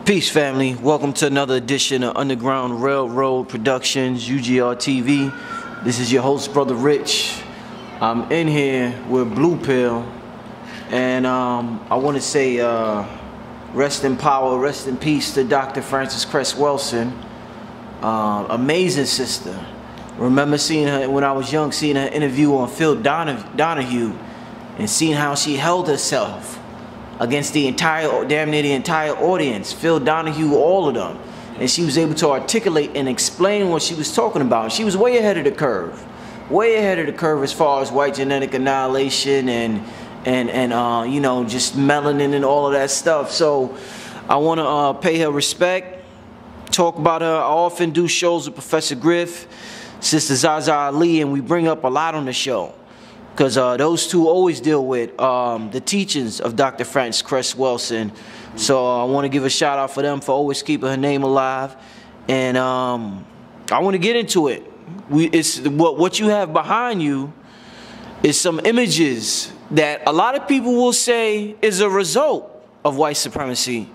Peace, family. Welcome to another edition of Underground Railroad Productions, UGR TV. This is your host, Brother Rich. I'm in here with Blue Pill, and I want to say rest in power, rest in peace to Dr. Frances Cress Welsing. Amazing sister. Remember seeing her when I was young, seeing her interview on Phil Donahue, and seeing how she held herself against the entire, damn near the entire audience, Phil Donahue, all of them. And she was able to articulate and explain what she was talking about. She was way ahead of the curve. Way ahead of the curve as far as white genetic annihilation and you know, just melanin and all of that stuff. So I want to pay her respect, talk about her. I often do shows with Professor Griff, Sister Zaza Ali, and we bring up a lot on the show. Because those two always deal with the teachings of Dr. Frances Cress Welsing. So I want to give a shout out for them for always keeping her name alive. And I want to get into it. It's what you have behind you is some images that a lot of people will say is a result of white supremacy.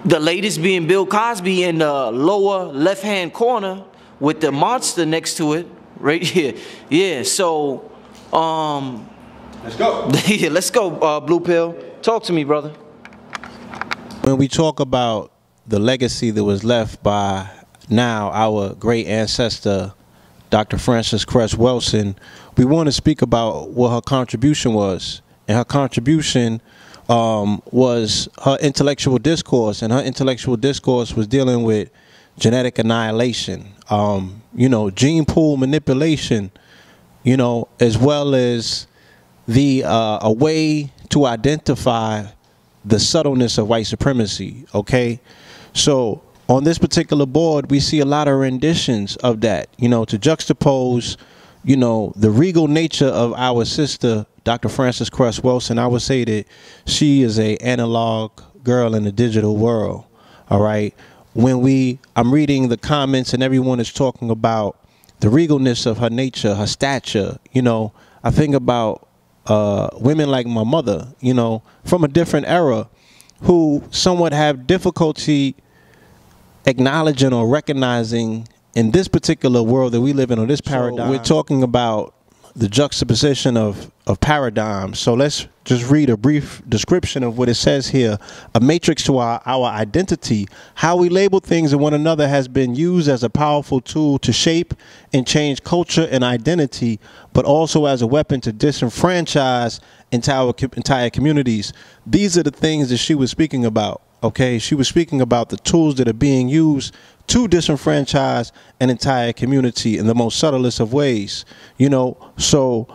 The latest being Bill Cosby in the lower left-hand corner with the monster next to it, right here. Yeah, so let's go. Yeah, let's go, Blue Pill. Talk to me, brother. When we talk about the legacy that was left by now our great ancestor, Dr. Frances Cress Welsing, we want to speak about what her contribution was. And her contribution was her intellectual discourse. And her intellectual discourse was dealing with genetic annihilation, you know, gene pool manipulation, you know, as well as a way to identify the subtleness of white supremacy, okay? So on this particular board, we see a lot of renditions of that, you know, to juxtapose, you know, the regal nature of our sister, Dr. Frances Cress Welsing. I would say that she is an analog girl in the digital world, all right? When I'm reading the comments and everyone is talking about the regalness of her nature, her stature, you know, I think about women like my mother, you know, from a different era who somewhat have difficulty acknowledging or recognizing in this particular world that we live in, or this paradigm. So we're talking about the juxtaposition of paradigms. So let's just read a brief description of what it says here. A matrix to our identity. How we label things and one another has been used as a powerful tool to shape and change culture and identity, but also as a weapon to disenfranchise entire communities. These are the things that she was speaking about. Okay, she was speaking about the tools that are being used to disenfranchise an entire community in the most subtlest of ways. You know, so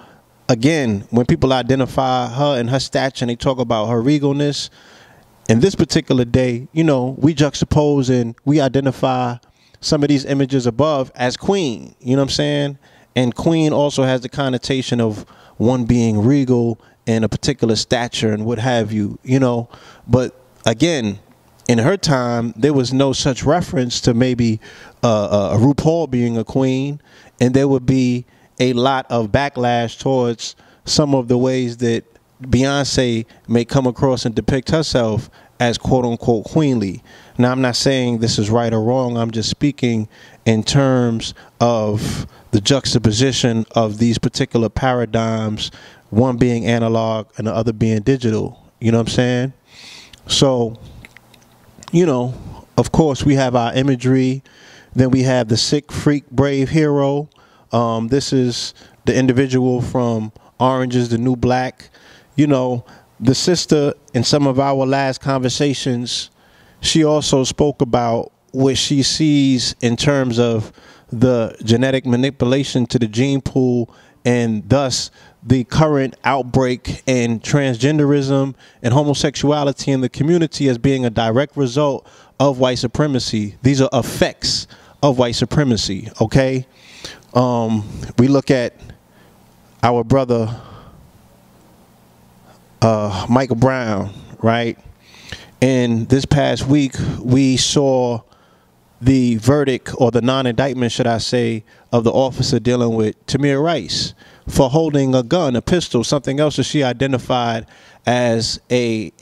again, when people identify her and her stature and they talk about her regalness, in this particular day, you know, we juxtapose and we identify some of these images above as queen, you know what I'm saying? And queen also has the connotation of one being regal and a particular stature and what have you, you know, but again, in her time, there was no such reference to maybe a RuPaul being a queen, and there would be a lot of backlash towards some of the ways that Beyonce may come across and depict herself as quote-unquote queenly. Now, I'm not saying this is right or wrong. I'm just speaking in terms of the juxtaposition of these particular paradigms, one being analog and the other being digital. You know what I'm saying? So, you know, of course, we have our imagery. Then we have the sick, freak, brave hero. This is the individual from Orange is the New Black. You know, the sister, in some of our last conversations, she also spoke about what she sees in terms of the genetic manipulation to the gene pool and thus the current outbreak in transgenderism and homosexuality in the community as being a direct result of white supremacy. These are effects of white supremacy, okay? We look at our brother Michael Brown, right? And this past week, we saw the verdict, or the non-indictment, should I say, of the officer dealing with Tamir Rice for holding a gun, a pistol, something else that she identified as a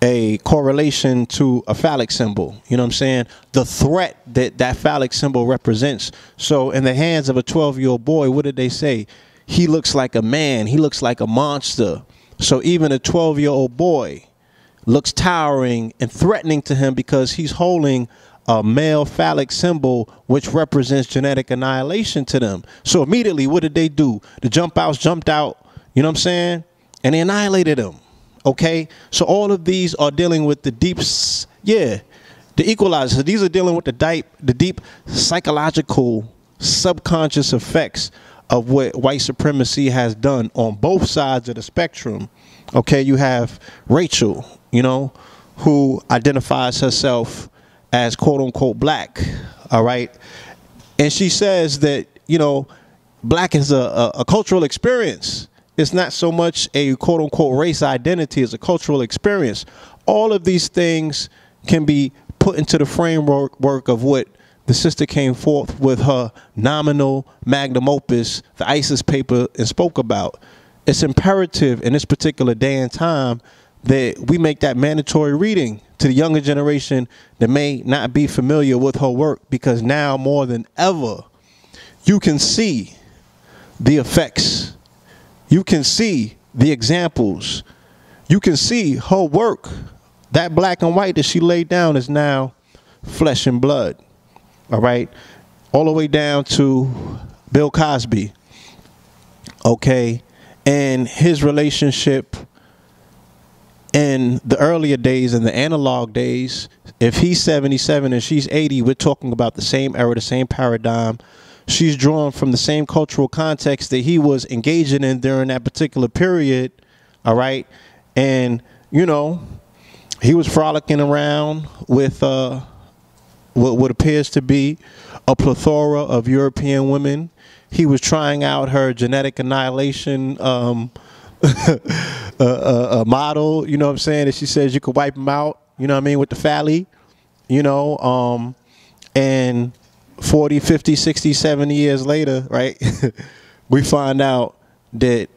a correlation to a phallic symbol. You know what I'm saying? The threat that that phallic symbol represents. So in the hands of a 12-year-old boy, what did they say? He looks like a man. He looks like a monster. So even a 12-year-old boy looks towering and threatening to him because he's holding a male phallic symbol which represents genetic annihilation to them. So immediately, what did they do? The jump outs jumped out, you know what I'm saying? And they annihilated him. Okay, so all of these are dealing with the deep, the equalizers. So these are dealing with the deep psychological, subconscious effects of what white supremacy has done on both sides of the spectrum. Okay, you have Rachel, you know, who identifies herself as quote unquote black. All right, and she says that, you know, black is a cultural experience. It's not so much a quote-unquote race identity as a cultural experience. All of these things can be put into the framework of what the sister came forth with her nominal magnum opus, the ISIS paper, and spoke about. It's imperative in this particular day and time that we make that mandatory reading to the younger generation that may not be familiar with her work, because now more than ever, you can see the effects. You can see the examples. You can see her work. That black and white that she laid down is now flesh and blood. All right. All the way down to Bill Cosby. Okay. And his relationship in the earlier days, in the analog days, if he's 77 and she's 80, we're talking about the same era, the same paradigm. She's drawn from the same cultural context that he was engaging in during that particular period. All right. And, you know, he was frolicking around with what appears to be a plethora of European women. He was trying out her genetic annihilation model, you know what I'm saying? And she says you could wipe them out, you know what I mean, with the phalli, you know, and 40, 50, 60, 70 years later, right, we find out that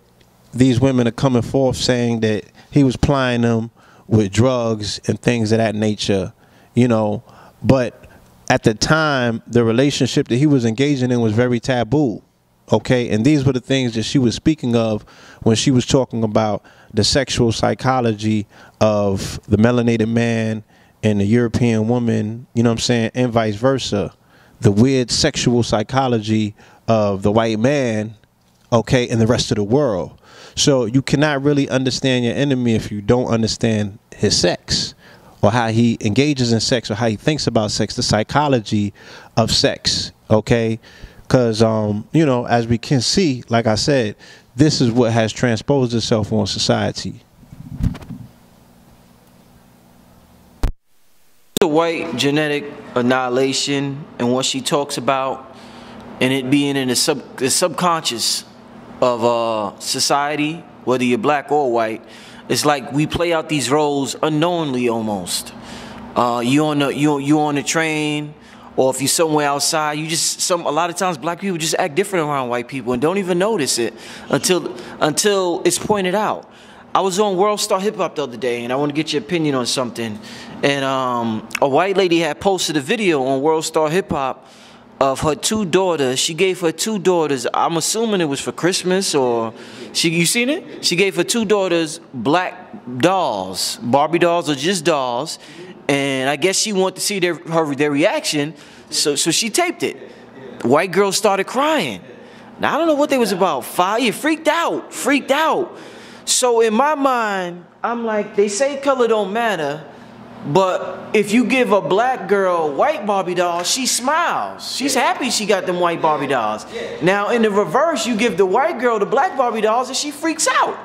these women are coming forth saying that he was plying them with drugs and things of that nature, you know. But at the time, the relationship that he was engaging in was very taboo, okay? And these were the things that she was speaking of when she was talking about the sexual psychology of the melanated man and the European woman, you know what I'm saying, and vice versa. The weird sexual psychology of the white man, okay, and the rest of the world. So you cannot really understand your enemy if you don't understand his sex, or how he engages in sex, or how he thinks about sex, the psychology of sex, okay? Because, you know, as we can see, like I said, this is what has transposed itself on society. The white genetic annihilation and what she talks about, and it being in the subconscious of society, whether you're black or white, it's like we play out these roles unknowingly almost. You on the train, or if you're somewhere outside, you just a lot of times black people just act different around white people and don't even notice it until it's pointed out. I was on World Star Hip Hop the other day, and I want to get your opinion on something. And a white lady had posted a video on World Star Hip Hop of her two daughters. She gave her two daughters, I'm assuming it was for Christmas, or you seen it? She gave her two daughters black dolls, Barbie dolls or just dolls. And I guess she wanted to see their reaction, so she taped it. The white girl started crying. Now, I don't know what they was about. Freaked out. So in my mind, I'm like, they say color don't matter, but if you give a black girl white Barbie doll, she smiles. She's happy she got them white Barbie dolls. Now in the reverse, you give the white girl the black Barbie dolls and she freaks out.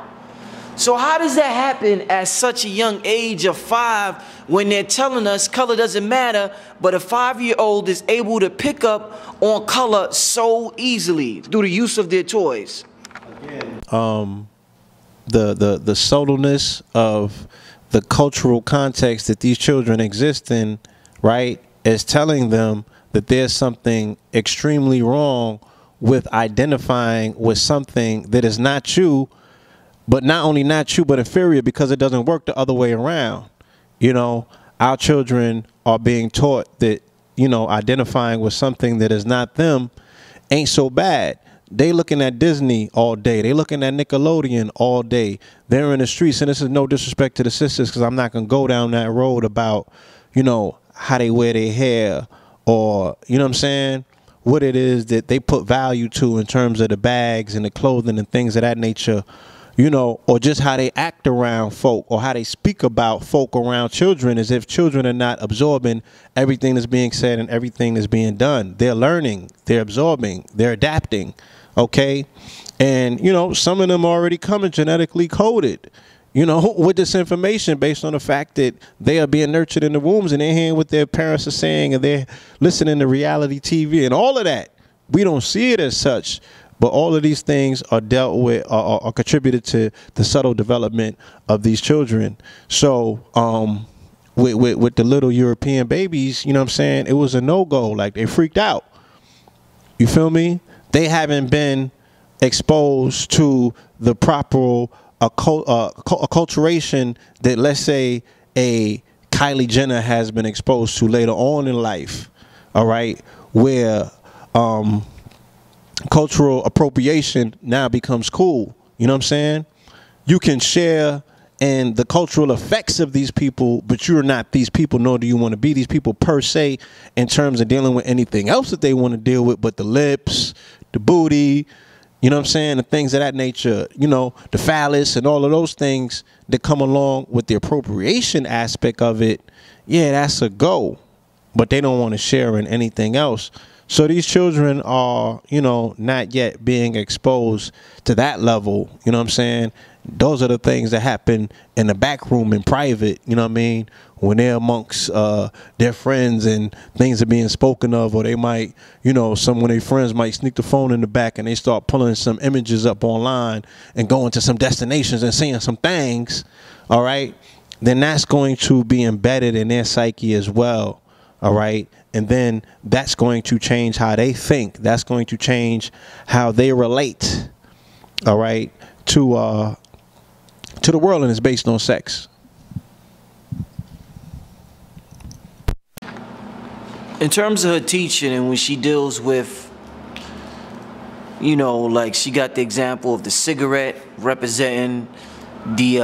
So how does that happen at such a young age of 5 when they're telling us color doesn't matter, but a 5-year-old is able to pick up on color so easily through the use of their toys? The subtleness of the cultural context that these children exist in, right, is telling them that there's something extremely wrong with identifying with something that is not you, but not only not you, but inferior, because it doesn't work the other way around. You know, our children are being taught that, you know, identifying with something that is not them ain't so bad. They looking at Disney all day. They looking at Nickelodeon all day. They're in the streets, and this is no disrespect to the sisters, because I'm not going to go down that road about, you know, how they wear their hair or, you know what I'm saying, what it is that they put value to in terms of the bags and the clothing and things of that nature, you know, or just how they act around folk or how they speak about folk around children, as if children are not absorbing everything that's being said and everything that's being done. They're learning, they're absorbing, they're adapting, okay? And, you know, some of them already coming genetically coded, you know, with this information based on the fact that they are being nurtured in the wombs and they're hearing what their parents are saying and they're listening to reality TV and all of that. We don't see it as such. But all of these things are dealt with, are contributed to the subtle development of these children. So with the little European babies, you know what I'm saying, it was a no-go. Like, they freaked out. You feel me? They haven't been exposed to the proper acculturation that, let's say, a Kylie Jenner has been exposed to later on in life, all right, where cultural appropriation now becomes cool. You know what I'm saying? You can share in the cultural effects of these people, but you're not these people, nor do you want to be these people per se in terms of dealing with anything else that they want to deal with, but the lips, the booty, you know what I'm saying, the things of that nature, you know, the phallus and all of those things that come along with the appropriation aspect of it. Yeah, that's a go, but they don't want to share in anything else. So these children are, you know, not yet being exposed to that level. You know what I'm saying? Those are the things that happen in the back room in private, you know what I mean, when they're amongst their friends and things are being spoken of, or they might, you know, some of their friends might sneak the phone in the back and they start pulling some images up online and going to some destinations and seeing some things, all right, then that's going to be embedded in their psyche as well, all right? And then that's going to change how they think. That's going to change how they relate, all right, to the world, and it's based on sex. In terms of her teaching, and when she deals with, you know, like she got the example of the cigarette representing the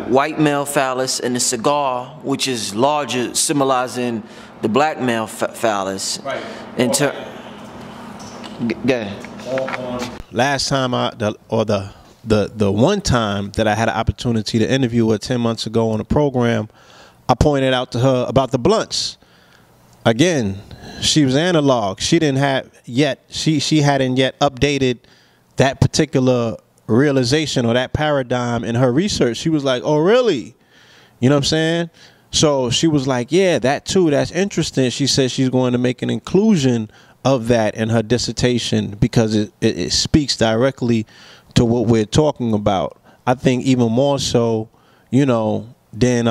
white male phallus, and the cigar, which is larger, symbolizing the black male phallus. Right. Go ahead. Last time the one time that I had an opportunity to interview her 10 months ago on a program, I pointed out to her about the blunts. Again, she was analog. She didn't have yet, she hadn't yet updated that particular realization or that paradigm in her research. She was like, oh, really? You know what I'm saying? So she was like, yeah, that too, that's interesting. She said she's going to make an inclusion of that in her dissertation because it speaks directly to what we're talking about. I think even more so, you know, than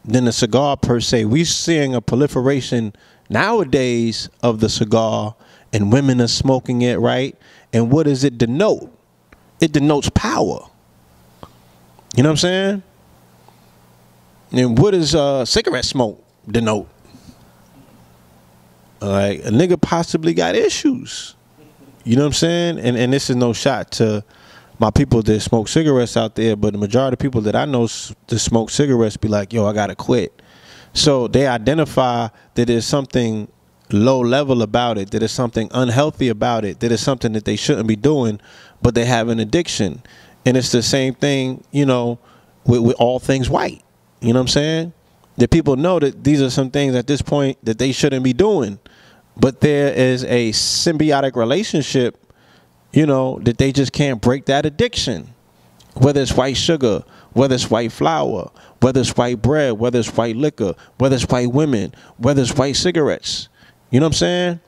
the cigar per se. We're seeing a proliferation nowadays of the cigar, and women are smoking it, right? And what does it denote? It denotes power. You know what I'm saying? And what does cigarette smoke denote? Like, a nigga possibly got issues. You know what I'm saying? And this is no shot to my people that smoke cigarettes out there, but the majority of people that I know that smoke cigarettes be like, yo, I gotta quit. So they identify that there's something low level about it, that there's something unhealthy about it, that there's something that they shouldn't be doing, but they have an addiction. And it's the same thing, you know, with all things white. You know what I'm saying? That people know that these are some things at this point that they shouldn't be doing, but there is a symbiotic relationship, you know, that they just can't break that addiction. Whether it's white sugar, whether it's white flour, whether it's white bread, whether it's white liquor, whether it's white women, whether it's white cigarettes. You know what I'm saying?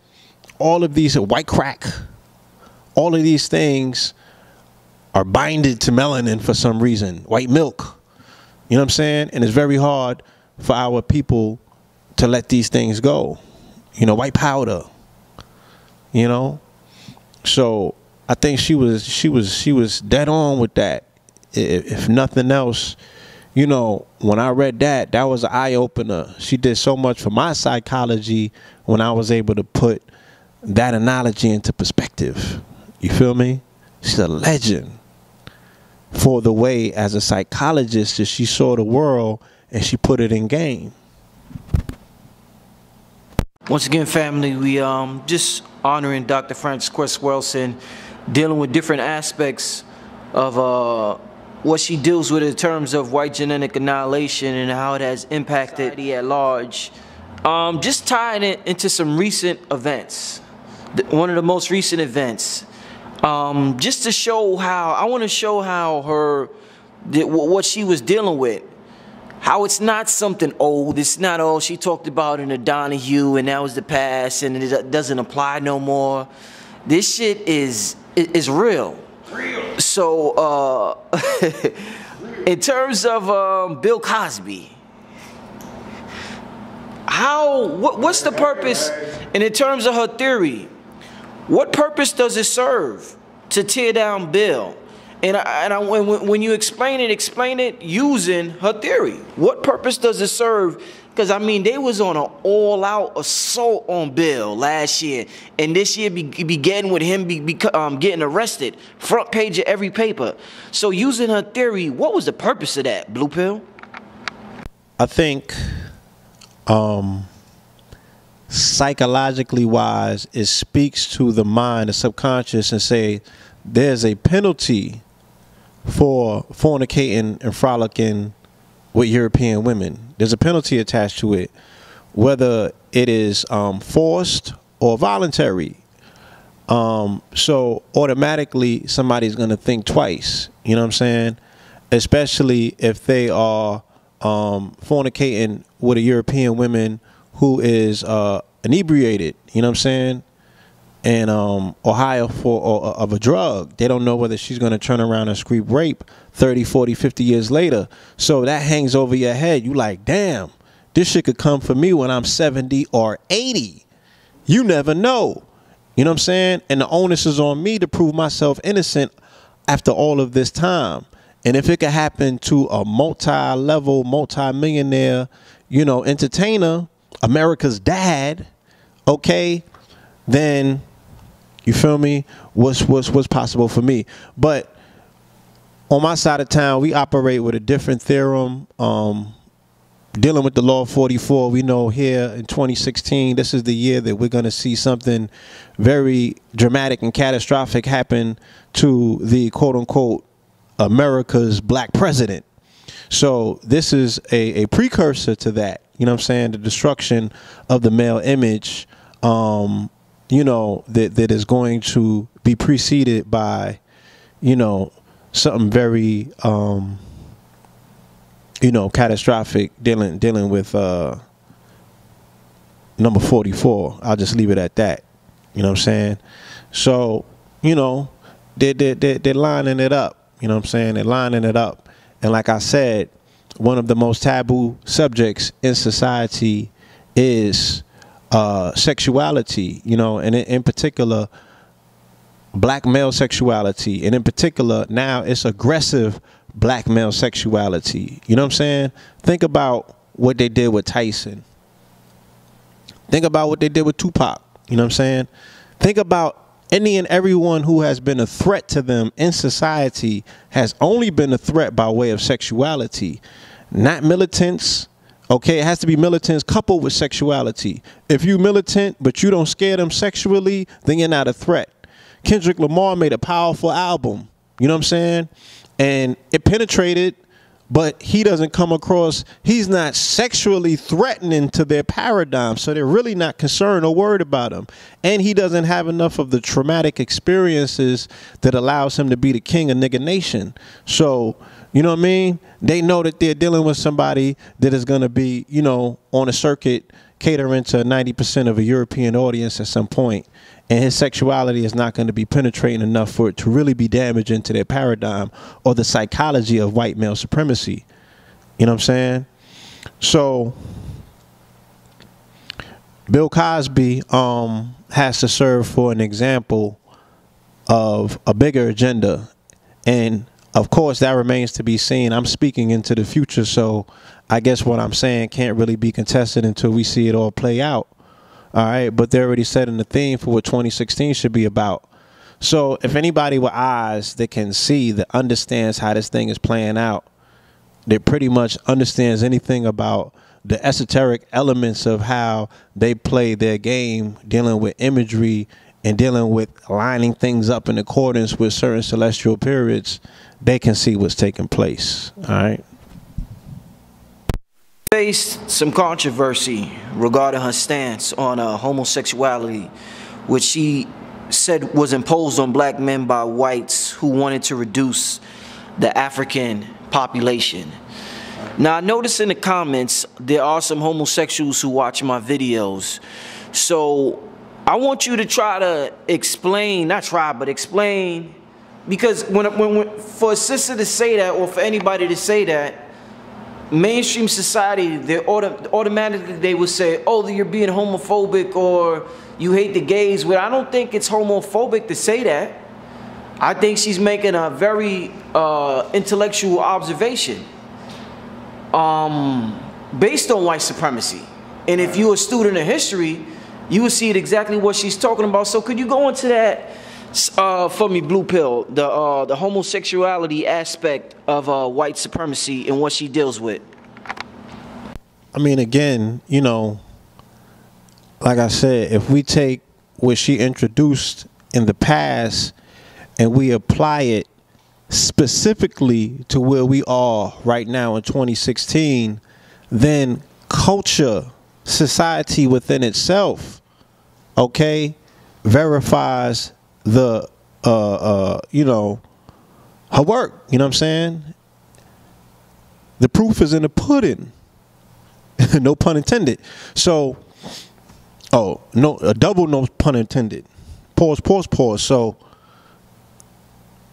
All of these, white crack, all of these things are binded to melanin for some reason. White milk. You know what I'm saying? And it's very hard for our people to let these things go. You know, white powder. You know? So I think she was dead on with that. If nothing else, you know, when I read that, that was an eye-opener. She did so much for my psychology when I was able to put that analogy into perspective. You feel me? She's a legend for the way, as a psychologist, that she saw the world and she put it in game. Once again, family, we just honoring Dr. Frances Cress Welsing, dealing with different aspects of what she deals with in terms of white genetic annihilation and how it has impacted society at large. Just tying it into some recent events. One of the most recent events. Just to show how, I want to show how what she was dealing with. How it's not something old. It's not all she talked about in the Donahue and that was the past and it doesn't apply no more. This shit is real. So, in terms of Bill Cosby, what's the purpose? And in terms of her theory, what purpose does it serve to tear down Bill? When you explain it using her theory. What purpose does it serve? Because, I mean, they was on an all-out assault on Bill last year. And this year began with him getting arrested. Front page of every paper. So using her theory, what was the purpose of that, Blue Pill? I think, psychologically wise, it speaks to the mind, the subconscious, and say there's a penalty for fornicating and frolicking with European women. There's a penalty attached to it, whether it is forced or voluntary. So automatically somebody's going to think twice, you know what I'm saying? Especially if they are fornicating with a European woman who is inebriated, you know what I'm saying? And or high of a drug. They don't know whether she's going to turn around and scream rape 30, 40, 50 years later. So that hangs over your head. You like, damn, this shit could come for me when I'm 70 or 80. You never know. You know what I'm saying? And the onus is on me to prove myself innocent after all of this time. And if it could happen to a multi-level, multi-millionaire, you know, entertainer, America's dad, okay, then you feel me? What's possible for me? But on my side of town, we operate with a different theorem. Dealing with the law 44, we know here in 2016, this is the year that we're going to see something very dramatic and catastrophic happen to the quote-unquote America's black president. So this is a precursor to that. You know what I'm saying? The destruction of the male image, you know, that is going to be preceded by, you know, something very, you know, catastrophic dealing with number 44. I'll just leave it at that. You know what I'm saying? So, you know, they're lining it up. You know what I'm saying? They're lining it up. And like I said, one of the most taboo subjects in society is sexuality, you know, and in particular, black male sexuality. And in particular, now it's aggressive black male sexuality. You know what I'm saying? Think about what they did with Tyson. Think about what they did with Tupac. You know what I'm saying? Think about any and everyone who has been a threat to them in society has only been a threat by way of sexuality, not militants. Okay, it has to be militants coupled with sexuality. If you militant but you don't scare them sexually, then you're not a threat. Kendrick Lamar made a powerful album, you know what I'm saying? And it penetrated, but he doesn't come across, he's not sexually threatening to their paradigm, so they're really not concerned or worried about him. And he doesn't have enough of the traumatic experiences that allows him to be the king of nigga nation. So, you know what I mean? They know that they're dealing with somebody that is going to be, you know, on a circuit catering to 90% of a European audience at some point. And his sexuality is not going to be penetrating enough for it to really be damaging to their paradigm or the psychology of white male supremacy. You know what I'm saying? So Bill Cosby has to serve for an example of a bigger agenda. And Of course, that remains to be seen. I'm speaking into the future, so I guess what I'm saying can't really be contested until we see it all play out. All right, but they're already setting the theme for what 2016 should be about. So if anybody with eyes that can see, that understands how this thing is playing out, that pretty much understands anything about the esoteric elements of how they play their game, dealing with imagery and dealing with lining things up in accordance with certain celestial periods, they can see what's taking place. All right. Faced some controversy regarding her stance on homosexuality, which she said was imposed on black men by whites who wanted to reduce the African population. Now, I noticed in the comments there are some homosexuals who watch my videos, so I want you to try to explain, not try, but explain, because when for a sister to say that, or for anybody to say that, mainstream society, they automatically they would say, oh, you're being homophobic or you hate the gays. Well, I don't think it's homophobic to say that. I think she's making a very intellectual observation based on white supremacy. And if you're a student of history, you would see it exactly what she's talking about. So could you go into that for me, Blue Pill, the homosexuality aspect of white supremacy and what she deals with? I mean, again, you know, like I said, if we take what she introduced in the past and we apply it specifically to where we are right now in 2016, then culture, society within itself, okay, verifies the you know, her work. You know what I'm saying? The proof is in the pudding. No pun intended. So, oh no, a double no pun intended. Pause, pause, pause. So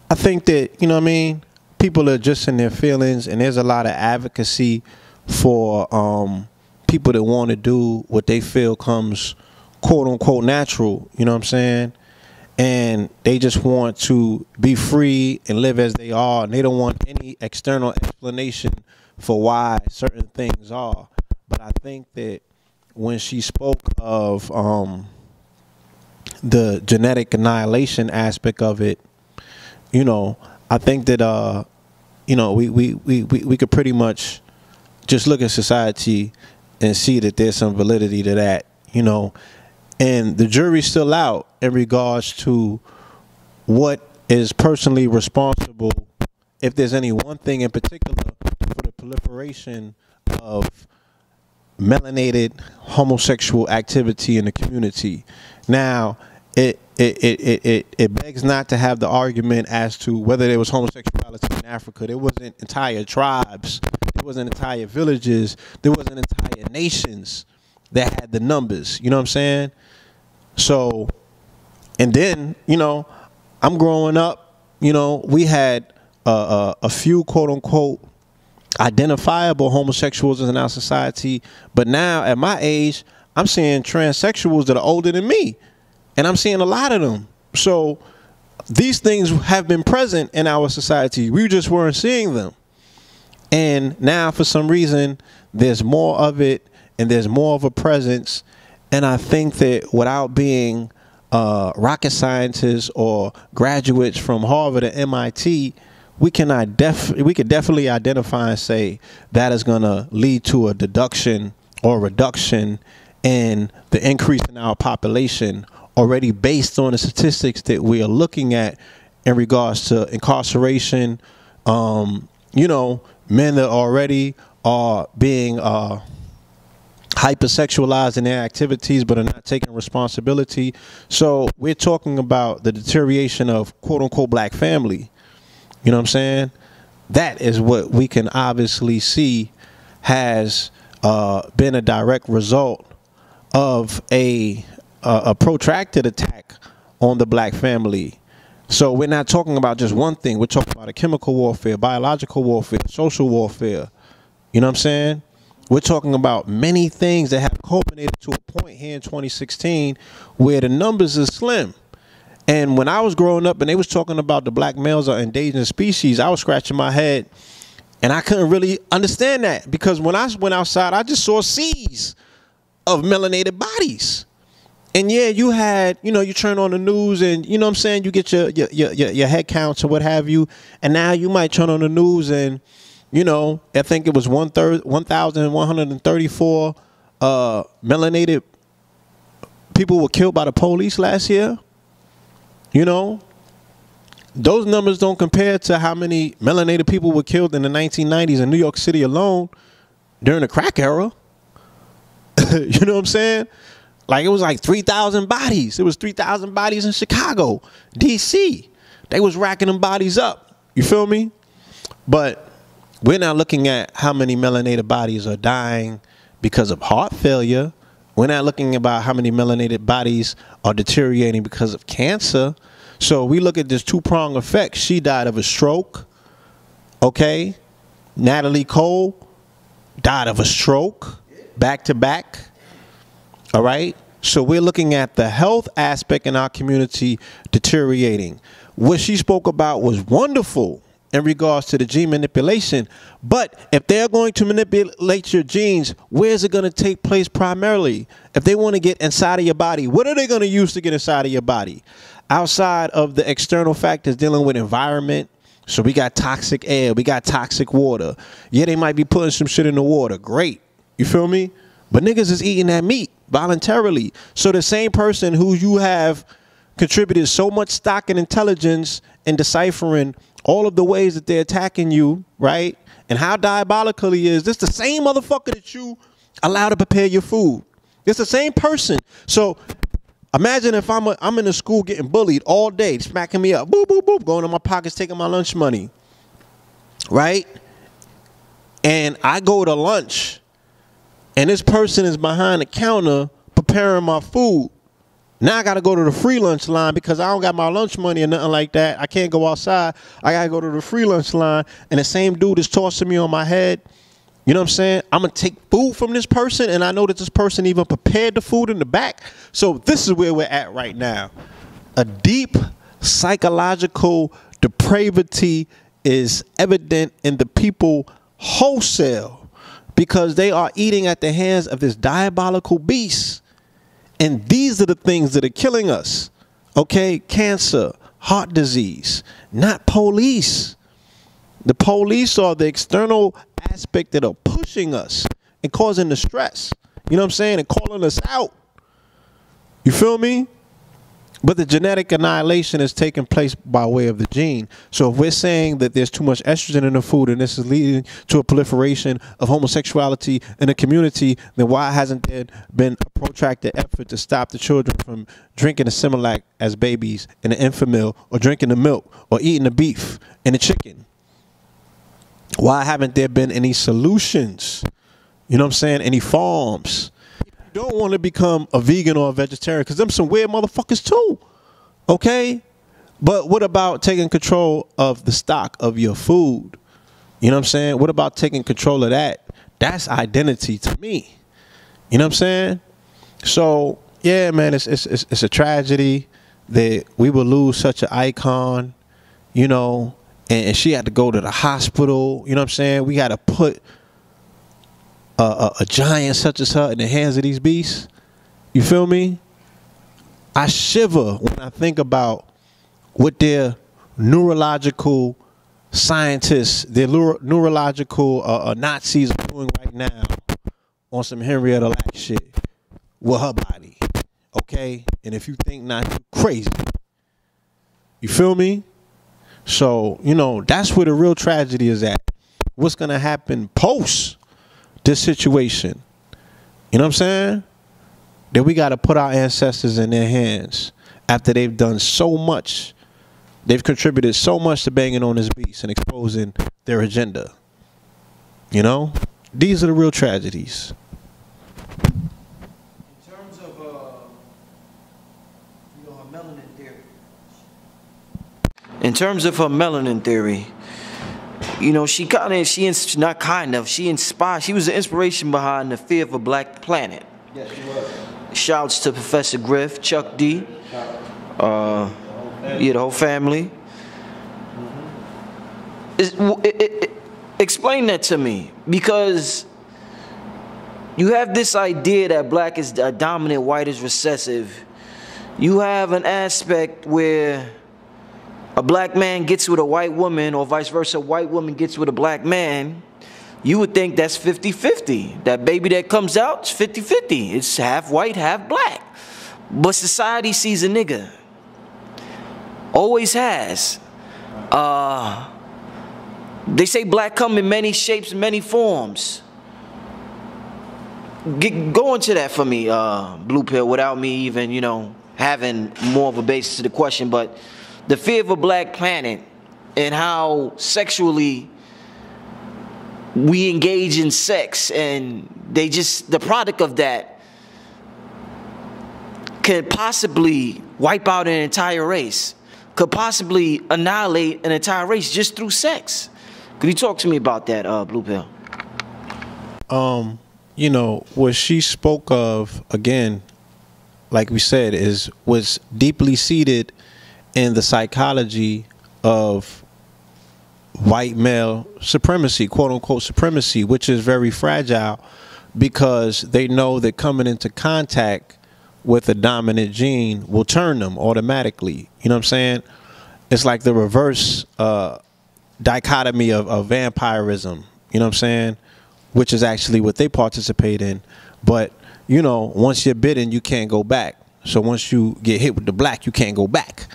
I think that, you know what I mean, people are just in their feelings, and there's a lot of advocacy for people that want to do what they feel comes quote unquote natural, you know what I'm saying? And they just want to be free and live as they are, and they don't want any external explanation for why certain things are. But I think that when she spoke of the genetic annihilation aspect of it, you know, I think that you know, we could pretty much just look at society and see that there's some validity to that, you know. And the jury's still out in regards to what is personally responsible, if there's any one thing in particular, for the proliferation of melanated homosexual activity in the community. Now, it begs not to have the argument as to whether there was homosexuality in Africa. There wasn't entire tribes, there wasn't entire villages, there wasn't entire nations that had the numbers. You know what I'm saying? So, and then, you know, I'm growing up, you know, we had a few quote unquote identifiable homosexuals in our society, but now at my age, I'm seeing transsexuals that are older than me, and I'm seeing a lot of them. So these things have been present in our society. We just weren't seeing them. And now for some reason, there's more of it, and there's more of a presence. And I think that without being rocket scientists or graduates from Harvard or MIT, we could definitely identify and say that is going to lead to a deduction or reduction in the increase in our population, already based on the statistics that we are looking at in regards to incarceration. You know, men that already are being hypersexualized in their activities but are not taking responsibility. So we're talking about the deterioration of quote unquote black family. You know what I'm saying? That is what we can obviously see has been a direct result of a protracted attack on the black family. So we're not talking about just one thing. We're talking about a chemical warfare, biological warfare, social warfare. You know what I'm saying? We're talking about many things that have culminated to a point here in 2016 where the numbers are slim. And when I was growing up and they was talking about the black males are endangered species, I was scratching my head and I couldn't really understand that, because when I went outside, I just saw seas of melanated bodies. And yeah, you had, you know, you turn on the news and, you know what I'm saying, you get your head counts or what have you. And now you might turn on the news and, you know, I think it was 1,134 melanated people were killed by the police last year. You know, those numbers don't compare to how many melanated people were killed in the 1990s in New York City alone during the crack era. You know what I'm saying? Like, it was like 3,000 bodies. It was 3,000 bodies in Chicago, D.C. They was racking them bodies up. You feel me? But we're not looking at how many melanated bodies are dying because of heart failure. We're not looking about how many melanated bodies are deteriorating because of cancer. So we look at this two-pronged effect. She died of a stroke. Okay? Natalie Cole died of a stroke, back to back. All right? So we're looking at the health aspect in our community deteriorating. What she spoke about was wonderful in regards to the gene manipulation. But if they're going to manipulate your genes, where is it going to take place primarily? If they want to get inside of your body, what are they going to use to get inside of your body? Outside of the external factors dealing with environment. So we got toxic air, we got toxic water. Yeah, they might be putting some shit in the water. Great. You feel me? But niggas is eating that meat voluntarily. So the same person who you have contributed so much stock and intelligence in deciphering all of the ways that they're attacking you, right? And how diabolical he is. This the same motherfucker that you allow to prepare your food. It's the same person. So imagine if I'm in a school getting bullied all day, smacking me up, boop, boop, boop, going in my pockets, taking my lunch money, right? And I go to lunch, and this person is behind the counter preparing my food. Now I got to go to the free lunch line because I don't got my lunch money or nothing like that. I can't go outside. I got to go to the free lunch line, and the same dude is tossing me on my head. You know what I'm saying? I'm going to take food from this person, and I know that this person even prepared the food in the back. So this is where we're at right now. A deep psychological depravity is evident in the people wholesale, because they are eating at the hands of this diabolical beast. And these are the things that are killing us. Okay? Cancer, heart disease, not police. The police are the external aspect that are pushing us and causing the stress. You know what I'm saying? And calling us out. You feel me? But the genetic annihilation is taking place by way of the gene. So if we're saying that there's too much estrogen in the food and this is leading to a proliferation of homosexuality in the community, then why hasn't there been a protracted effort to stop the children from drinking the Similac as babies in the infant milk, or drinking the milk, or eating the beef and the chicken? Why haven't there been any solutions? You know what I'm saying? Any farms? You don't want to become a vegan or a vegetarian, because them some weird motherfuckers too. Okay? But what about taking control of the stock of your food? You know what I'm saying? What about taking control of that? That's identity to me. You know what I'm saying? So, yeah, man, it's a tragedy that we will lose such an icon, you know, and she had to go to the hospital. You know what I'm saying? We got to put a giant such as her in the hands of these beasts. You feel me? I shiver when I think about what their neurological scientists, their neurological Nazis are doing right now on some Henrietta Lacks shit with her body. Okay? And if you think not, you're crazy. You feel me? So, you know, that's where the real tragedy is at. What's going to happen post this situation? You know what I'm saying? That we got to put our ancestors in their hands after they've done so much. They've contributed so much to banging on this beast and exposing their agenda. You know? These are the real tragedies. In terms of, you know, her melanin theory. In terms of her melanin theory, you know, she was the inspiration behind the Fear of a Black Planet. Yes, she was. Shouts to Professor Griff, Chuck D, Yeah, the whole family. Explain that to me, because you have this idea that black is dominant, white is recessive. You have an aspect where a black man gets with a white woman, or vice versa, a white woman gets with a black man. You would think that's 50-50. That baby that comes out is 50-50. It's half white, half black. But society sees a nigga. Always has. They say black come in many shapes, many forms. Go into that for me, Blue Pill, without me even, you know, having more of a basis to the question. But the fear of a black planet and how sexually we engage in sex, and the product of that could possibly wipe out an entire race, could possibly annihilate an entire race just through sex. Could you talk to me about that, Blue Pill? You know, what she spoke of, again, like we said, was deeply seated in the psychology of white male supremacy, quote unquote supremacy, which is very fragile, because they know that coming into contact with a dominant gene will turn them automatically. You know what I'm saying? It's like the reverse dichotomy of vampirism, you know what I'm saying? Which is actually what they participate in. But, you know, once you're bitten, you can't go back. So once you get hit with the black, you can't go back.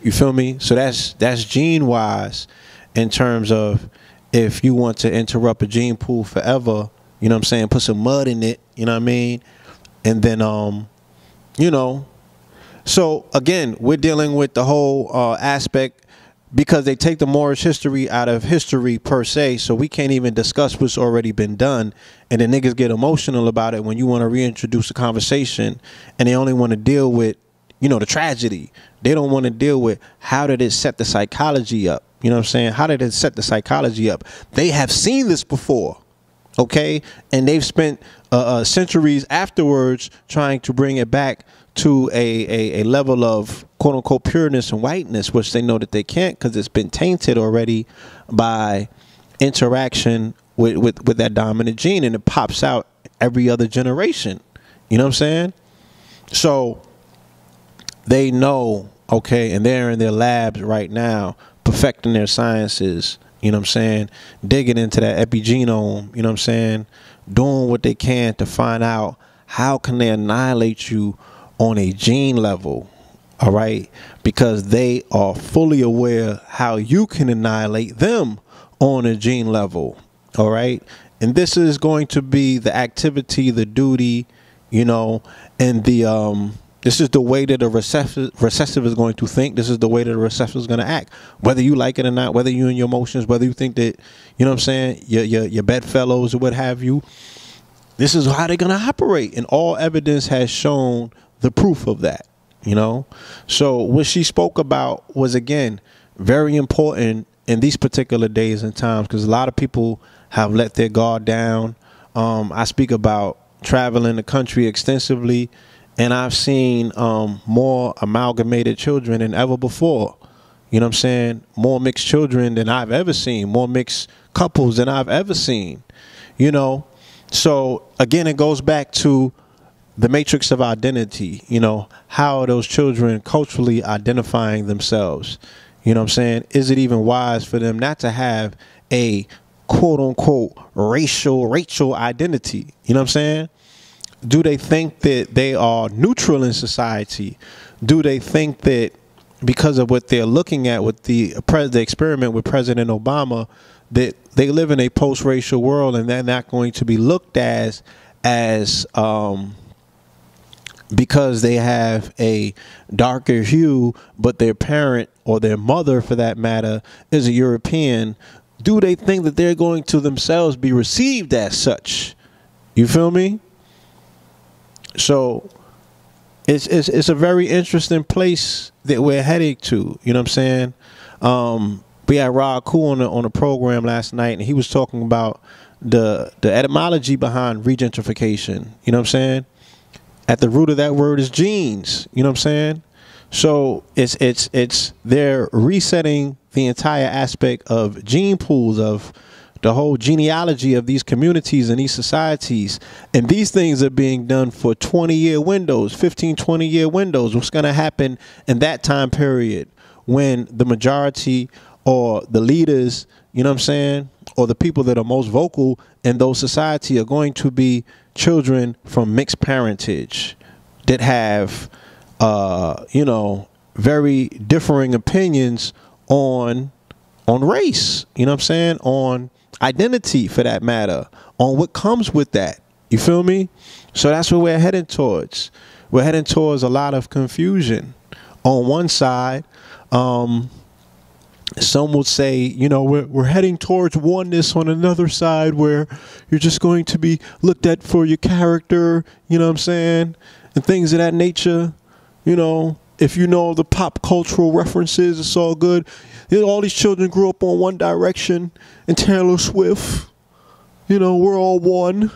You feel me? So that's gene wise, in terms of if you want to interrupt a gene pool forever, you know what I'm saying, put some mud in it, you know what I mean? And then, you know, so again, we're dealing with the whole aspect, because they take the Moorish history out of history per se, so we can't even discuss what's already been done. And the niggas get emotional about it when you want to reintroduce a conversation, and they only want to deal with, you know, the tragedy. They don't want to deal with how did it set the psychology up. You know what I'm saying? How did it set the psychology up? They have seen this before, okay? And they've spent centuries afterwards trying to bring it back to a level of quote unquote pureness and whiteness, which they know that they can't, because it's been tainted already by interaction with that dominant gene, and it pops out every other generation. You know what I'm saying? So they know, okay, and they're in their labs right now perfecting their sciences, you know what I'm saying, digging into that epigenome, you know what I'm saying, doing what they can to find out how can they annihilate you on a gene level, all right, because they are fully aware how you can annihilate them on a gene level, all right. And this is going to be the activity, the duty, you know, and the this is the way that a recessive is going to think. This is the way that a recessive is going to act, whether you like it or not, whether you in your emotions, whether you think that, you know what I'm saying, your bedfellows or what have you. This is how they're going to operate, and all evidence has shown the proof of that, you know. So what she spoke about was, again, very important in these particular days and times, because a lot of people have let their guard down. I speak about traveling the country extensively, and I've seen more amalgamated children than ever before. You know what I'm saying? More mixed children than I've ever seen, more mixed couples than I've ever seen, you know. So again, it goes back to the matrix of identity. You know, how are those children culturally identifying themselves? You know what I'm saying? Is it even wise for them not to have a quote unquote racial identity? You know what I'm saying? Do they think that they are neutral in society? Do they think that because of what they're looking at with the experiment with President Obama, that they live in a post-racial world and they're not going to be looked as because they have a darker hue, but their parent or their mother, for that matter, is a European? Do they think that they're going to themselves be received as such? You feel me? So it's a very interesting place that we're heading to. You know what I'm saying? We had Rod Cool on the program last night, and he was talking about the etymology behind regentrification. You know what I'm saying? At the root of that word is genes. You know what I'm saying? So they're resetting the entire aspect of gene pools, of the whole genealogy of these communities and these societies. And these things are being done for 20-year windows, 15, 20-year windows. What's going to happen in that time period when the majority or the leaders, you know what I'm saying, or the people that are most vocal in those society are going to be children from mixed parentage that have, you know, very differing opinions on race, you know what I'm saying, on identity for that matter, on what comes with that. You feel me? So that's what we're heading towards. We're heading towards a lot of confusion. On one side, some will say, you know, we're heading towards oneness. On another side, where you're just going to be looked at for your character, you know what I'm saying, and things of that nature. You know, if you know the pop cultural references, it's all good. You know, all these children grew up on One Direction and Taylor Swift. You know, we're all one.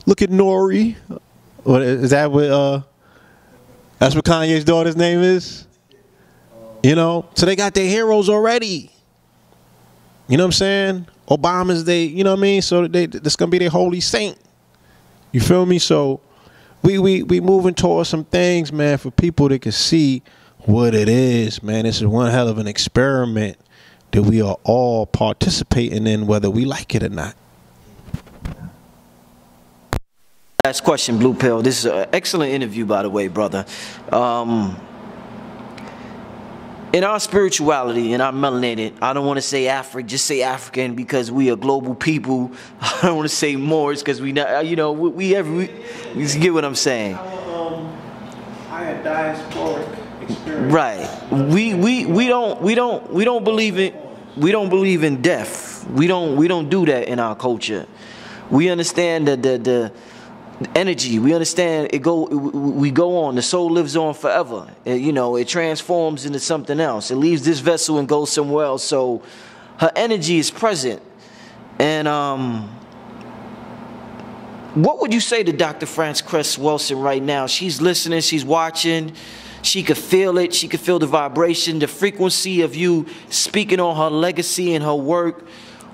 Look at Nori. What is that? That's what Kanye's daughter's name is. You know, so they got their heroes already. You know what I'm saying? Obama's you know what I mean? So that's gonna be their holy saint. You feel me? So we moving towards some things, man, for people that can see what it is, man. This is one hell of an experiment that we are all participating in, whether we like it or not. Last question, Blue Pill. This is an excellent interview, by the way, brother. In our spirituality, in our melanated, I don't want to say just say African, because we are global people. I don't want to say Moors because we not, you know, we get what I'm saying. I had diasporic experience. Right. We don't believe in death. We don't do that in our culture. We understand that the energy, we understand we go on, the soul lives on forever. You know, it transforms into something else. It leaves this vessel and goes somewhere else. So her energy is present. And what would you say to Dr. Cress Welsing right now? She's listening, she's watching, she could feel it, she could feel the vibration, the frequency of you speaking on her legacy and her work.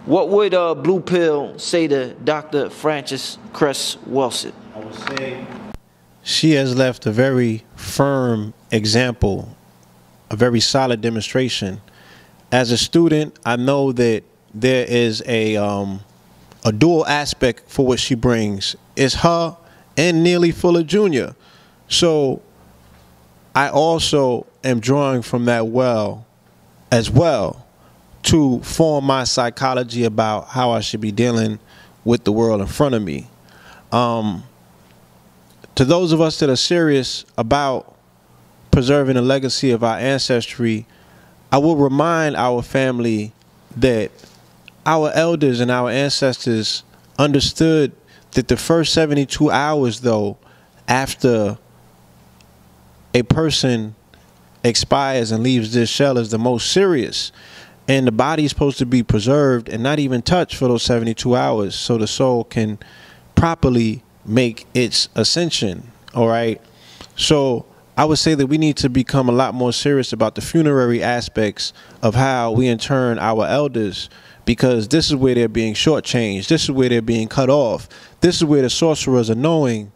What would Blue Pill say to Dr. Cress Welsing? I would say she has left a very firm example, a very solid demonstration. As a student, I know that there is a dual aspect for what she brings. It's her and Neely Fuller Jr. So I also am drawing from that well as well to form my psychology about how I should be dealing with the world in front of me. To those of us that are serious about preserving the legacy of our ancestry, I will remind our family that our elders and our ancestors understood that the first 72 hours, though, after a person expires and leaves this shell is the most serious. And the body is supposed to be preserved and not even touched for those 72 hours so the soul can properly make its ascension, all right? So I would say that we need to become a lot more serious about the funerary aspects of how we intern our elders, because this is where they're being shortchanged. This is where they're being cut off. This is where the sorcerers are knowing,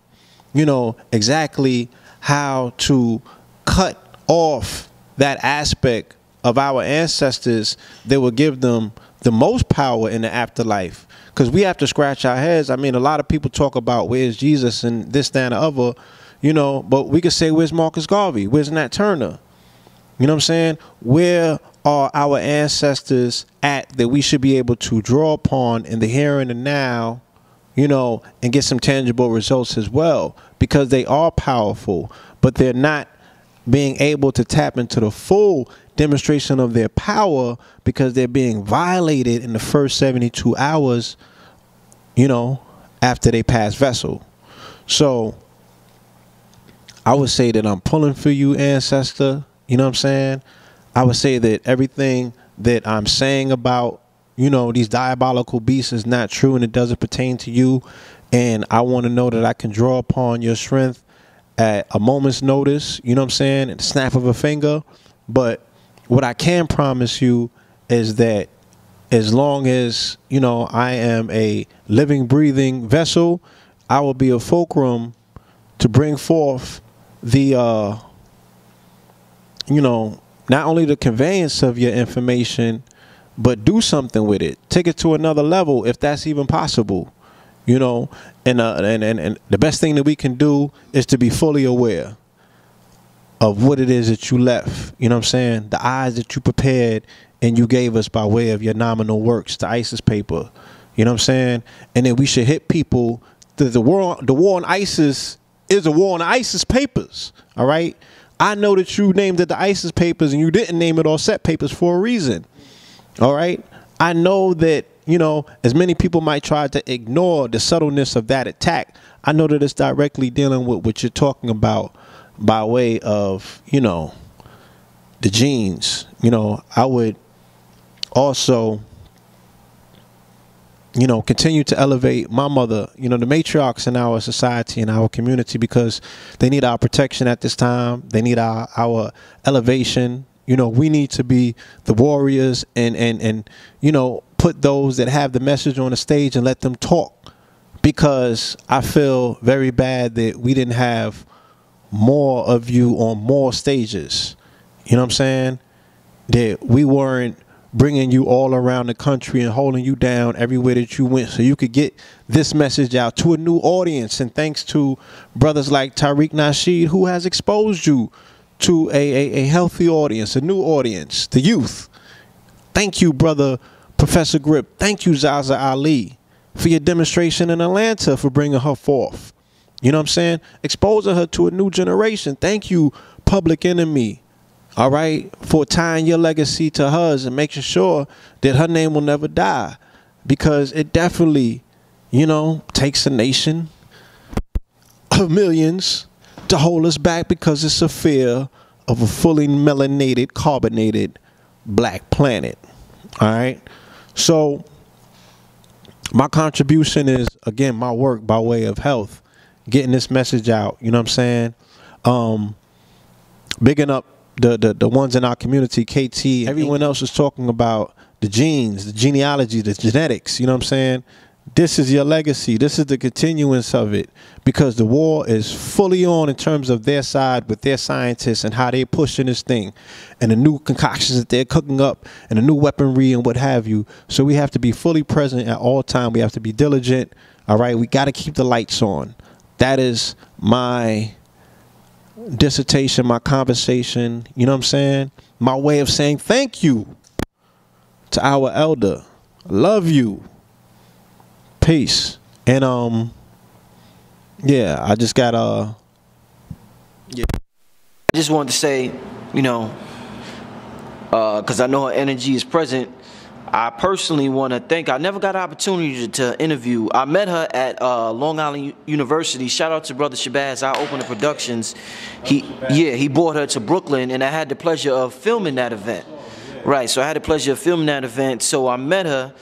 you know, exactly how to cut off that aspect of our ancestors that will give them the most power in the afterlife. Because we have to scratch our heads. I mean, a lot of people talk about where's Jesus and this, that, and the other, you know, but we could say, where's Marcus Garvey? Where's Nat Turner? You know what I'm saying? Where are our ancestors at that we should be able to draw upon in the here and the now, you know, and get some tangible results as well? Because they are powerful, but they're not being able to tap into the full demonstration of their power because they're being violated in the first 72 hours, you know, after they pass vessel. So I would say that I'm pulling for you, ancestor. You know what I'm saying? I would say that everything that I'm saying about, you know, these diabolical beasts is not true and it doesn't pertain to you. And I want to know that I can draw upon your strength at a moment's notice, you know what I'm saying, at the snap of a finger. But what I can promise you is that as long as, you know, I am a living, breathing vessel, I will be a fulcrum to bring forth the, you know, not only the conveyance of your information, but do something with it. Take it to another level if that's even possible, you know. And the best thing that we can do is to be fully aware of what it is that you left, you know what I'm saying? The eyes that you prepared and you gave us by way of your nominal works, the ISIS paper, you know what I'm saying? And then we should hit people. The war on ISIS is a war on the ISIS papers, all right? I know that you named it the ISIS papers and you didn't name it all set papers for a reason, all right? I know that, you know, as many people might try to ignore the subtleness of that attack, I know that it's directly dealing with what you're talking about by way of, you know, the genes. You know, I would also, you know, continue to elevate my mother, you know, the matriarchs in our society and our community, because they need our protection at this time. They need our elevation. You know, we need to be the warriors and you know, put those that have the message on the stage and let them talk, because I feel very bad that we didn't have more of you on more stages. You know what I'm saying? That we weren't bringing you all around the country and holding you down everywhere that you went so you could get this message out to a new audience. And thanks to brothers like Tariq Nasheed, who has exposed you to a healthy audience, a new audience, the youth. Thank you, brother Professor Grip. Thank you, Zaza Ali, for your demonstration in Atlanta, for bringing her forth. You know what I'm saying? Exposing her to a new generation. Thank you, Public Enemy, all right, for tying your legacy to hers and making sure that her name will never die. Because it definitely, you know, takes a nation of millions to hold us back, because it's a fear of a fully melanated, carbonated black planet. All right? So my contribution is, again, my work by way of health, getting this message out, you know what I'm saying? Bigging up the ones in our community, KT, everyone else is talking about the genes, the genealogy, the genetics, you know what I'm saying? This is your legacy. This is the continuance of it, because the war is fully on in terms of their side with their scientists and how they're pushing this thing and the new concoctions that they're cooking up and the new weaponry and what have you. So we have to be fully present at all time. We have to be diligent. All right. We got to keep the lights on. That is my dissertation, my conversation, you know what I'm saying? My way of saying thank you to our elder. Love you. Peace. And yeah, I just got yeah. I just wanted to say, you know, because I know her energy is present, I personally want to thank. I never got an opportunity to interview. I met her at Long Island University. Shout out to Brother Shabazz. I opened the productions. He brought her to Brooklyn, and I had the pleasure of filming that event. Right, so I had the pleasure of filming that event. So I met her,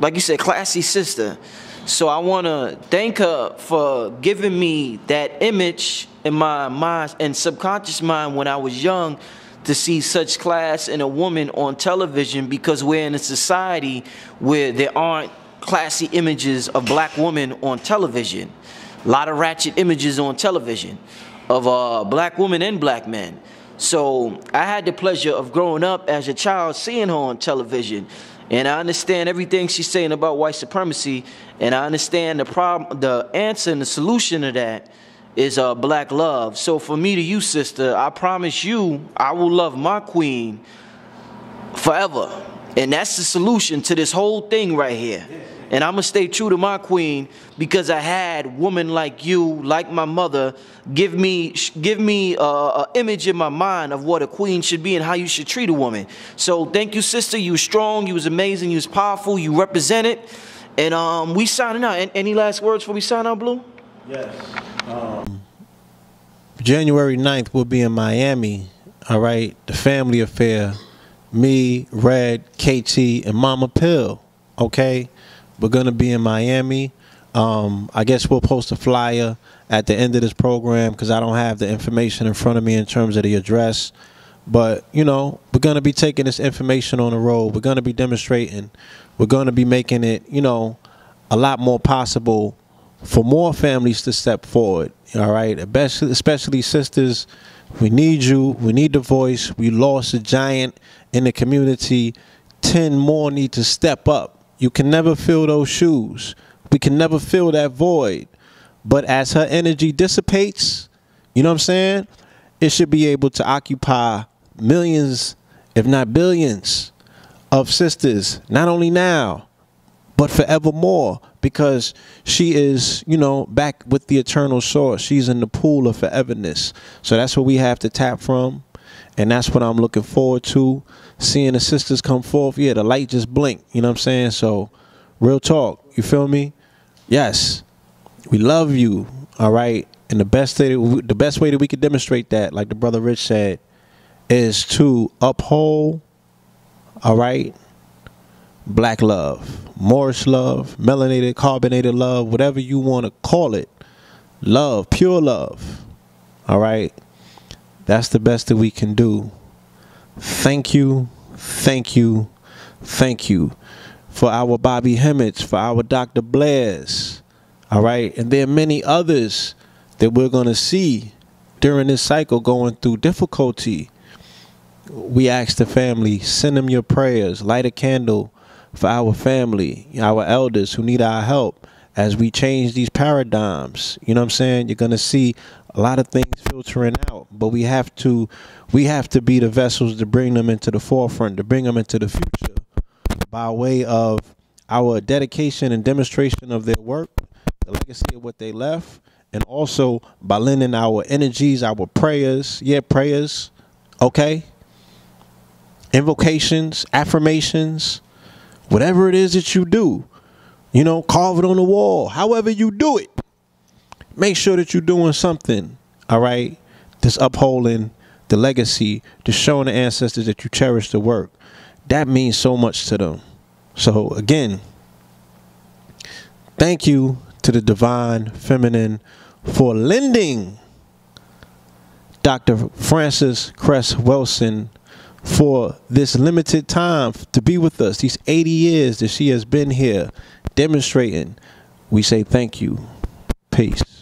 like you said, classy sister. So I want to thank her for giving me that image in my mind and subconscious mind when I was young, to see such class in a woman on television, because we're in a society where there aren't classy images of black women on television. A lot of ratchet images on television of black women and black men. So I had the pleasure of growing up as a child seeing her on television, and I understand everything she's saying about white supremacy, and I understand the problem, the answer and the solution to that is black love. So for me to you, sister, I promise you I will love my queen forever. And that's the solution to this whole thing right here. And I'm going to stay true to my queen, because I had women like you, like my mother, give me an image in my mind of what a queen should be and how you should treat a woman. So thank you, sister. You was strong. You was amazing. You was powerful. You represented. And we signing out. Any last words before we sign out, Blue? Yes. January 9th, we'll be in Miami. All right. The family affair. Me, Red, KT, and Mama Pill. Okay. We're going to be in Miami. I guess we'll post a flyer at the end of this program because I don't have the information in front of me in terms of the address. But, you know, we're going to be taking this information on the road. We're going to be demonstrating. We're going to be making it, you know, a lot more possible for more families to step forward. All right. Especially sisters. We need you. We need the voice. We lost a giant in the community. 10 more need to step up. You can never fill those shoes. We can never fill that void. But as her energy dissipates, you know what I'm saying? It should be able to occupy millions, if not billions, of sisters, not only now, but forevermore, because she is, you know, back with the eternal source. She's in the pool of foreverness. So that's what we have to tap from. And that's what I'm looking forward to, seeing the sisters come forth. Yeah, the light just blinked, you know what I'm saying? So real talk, you feel me? Yes, we love you, all right? And the best way that we could demonstrate that, like the brother Rich said, is to uphold, all right, black love, Moorish love, melanated, carbonated love, whatever you want to call it. Love, pure love, all right? That's the best that we can do. Thank you, thank you, thank you for our Bobby Hemmett's, for our Dr. Blairs, all right? And there are many others that we're going to see during this cycle going through difficulty. We ask the family, send them your prayers, light a candle for our family, our elders who need our help as we change these paradigms. You know what I'm saying? You're going to see a lot of things filtering out, but we have to be the vessels to bring them into the forefront, to bring them into the future by way of our dedication and demonstration of their work, the legacy of what they left, and also by lending our energies, our prayers, prayers, okay? Invocations, affirmations, whatever it is that you do, you know, carve it on the wall, however you do it. Make sure that you're doing something, all right, that's upholding the legacy, that's showing the ancestors that you cherish the work. That means so much to them. So, again, thank you to the Divine Feminine for lending Dr. Frances Cress Welsing for this limited time to be with us, these 80 years that she has been here demonstrating. We say thank you. Peace.